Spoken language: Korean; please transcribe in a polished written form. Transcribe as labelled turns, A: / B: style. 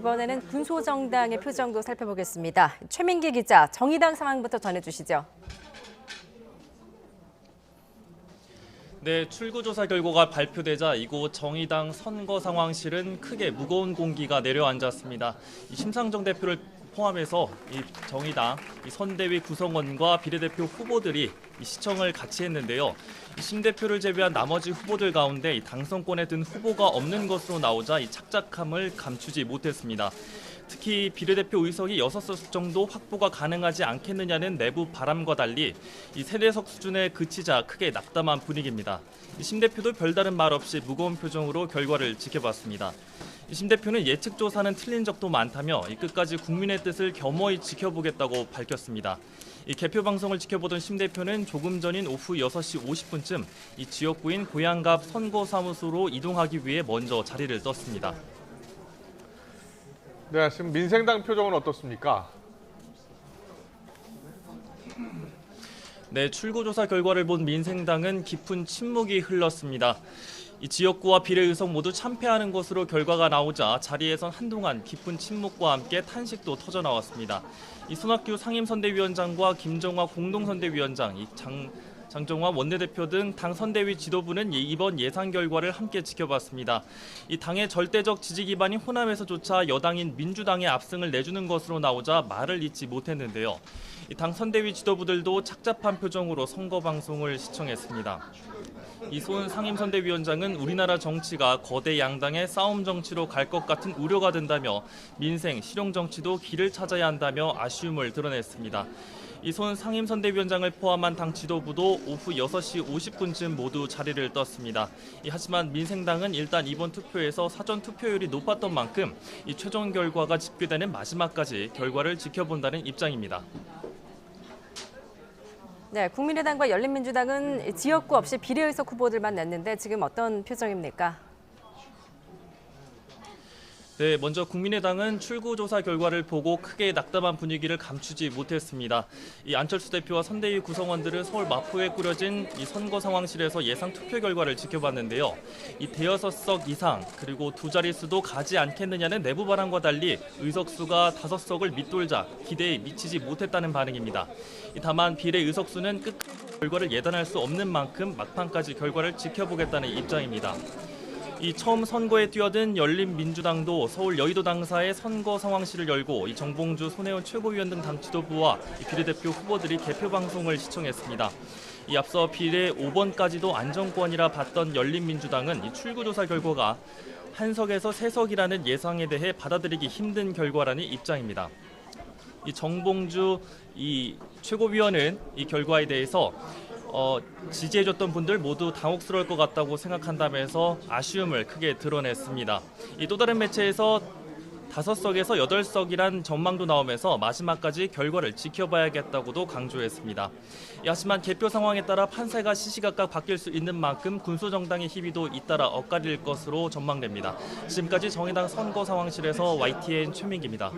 A: 이번에는 군소정당의 표정도 살펴보겠습니다. 최민기 기자, 정의당 상황부터 전해주시죠.
B: 네, 출구조사 결과가 발표되자 이곳 정의당 선거상황실은 크게 무거운 공기가 내려앉았습니다. 심상정 대표를 포함해서 이 정의당 선대위 구성원과 비례대표 후보들이 시청을 같이 했는데요. 심 대표를 제외한 나머지 후보들 가운데 당선권에 든 후보가 없는 것으로 나오자 착잡함을 감추지 못했습니다. 특히 비례대표 의석이 6석 정도 확보가 가능하지 않겠느냐는 내부 바람과 달리 3대석 수준에 그치자 크게 낙담한 분위기입니다. 심 대표도 별다른 말 없이 무거운 표정으로 결과를 지켜봤습니다. 심 대표는 예측 조사는 틀린 적도 많다며 끝까지 국민의 뜻을 겸허히 지켜보겠다고 밝혔습니다. 개표 방송을 지켜보던 심 대표는 조금 전인 오후 6시 50분쯤 지역구인 고양갑 선거사무소로 이동하기 위해 먼저 자리를 떴습니다.
C: 네, 지금 민생당 표정은 어떻습니까?
B: 네, 출구조사 결과를 본 민생당은 깊은 침묵이 흘렀습니다. 이 지역구와 비례 의석 모두 참패하는 것으로 결과가 나오자 자리에선 한동안 깊은 침묵과 함께 탄식도 터져나왔습니다. 손학규 상임선대위원장과 김정화 공동선대위원장, 장정화 원내대표 등 당 선대위 지도부는 이번 예상 결과를 함께 지켜봤습니다. 당의 절대적 지지 기반이 호남에서조차 여당인 민주당의 압승을 내주는 것으로 나오자 말을 잇지 못했는데요. 당 선대위 지도부들도 착잡한 표정으로 선거 방송을 시청했습니다. 손 상임선대위원장은 우리나라 정치가 거대 양당의 싸움 정치로 갈 것 같은 우려가 든다며 민생, 실용 정치도 길을 찾아야 한다며 아쉬움을 드러냈습니다. 손 상임선대위원장을 포함한 당 지도부도 오후 6시 50분쯤 모두 자리를 떴습니다. 하지만 민생당은 일단 이번 투표에서 사전 투표율이 높았던 만큼 최종 결과가 집계되는 마지막까지 결과를 지켜본다는 입장입니다.
A: 네, 국민의당과 열린민주당은 지역구 없이 비례의석 후보들만 냈는데 지금 어떤 표정입니까?
B: 네, 먼저 국민의당은 출구조사 결과를 보고 크게 낙담한 분위기를 감추지 못했습니다. 안철수 대표와 선대위 구성원들은 서울 마포에 꾸려진 선거 상황실에서 예상 투표 결과를 지켜봤는데요. 대여섯 석 이상 그리고 두 자릿수도 가지 않겠느냐는 내부 바람과 달리 의석수가 5석을 밑돌자 기대에 미치지 못했다는 반응입니다. 다만 비례 의석수는 끝 결과를 예단할 수 없는 만큼 막판까지 결과를 지켜보겠다는 입장입니다. 처음 선거에 뛰어든 열린민주당도 서울 여의도 당사의 선거 상황실을 열고 정봉주, 손혜원 최고위원 등 당 지도부와 비례대표 후보들이 개표 방송을 시청했습니다. 앞서 비례 5번까지도 안정권이라 봤던 열린민주당은 출구조사 결과가 1석에서 3석이라는 예상에 대해 받아들이기 힘든 결과라는 입장입니다. 정봉주 최고위원은 이 결과에 대해서 지지해줬던 분들 모두 당혹스러울 것 같다고 생각한다면서 아쉬움을 크게 드러냈습니다. 또 다른 매체에서 5석에서 8석이란 전망도 나오면서 마지막까지 결과를 지켜봐야겠다고도 강조했습니다. 하지만 개표 상황에 따라 판세가 시시각각 바뀔 수 있는 만큼 군소정당의 희비도 잇따라 엇갈릴 것으로 전망됩니다. 지금까지 정의당 선거 상황실에서 YTN 최민기입니다.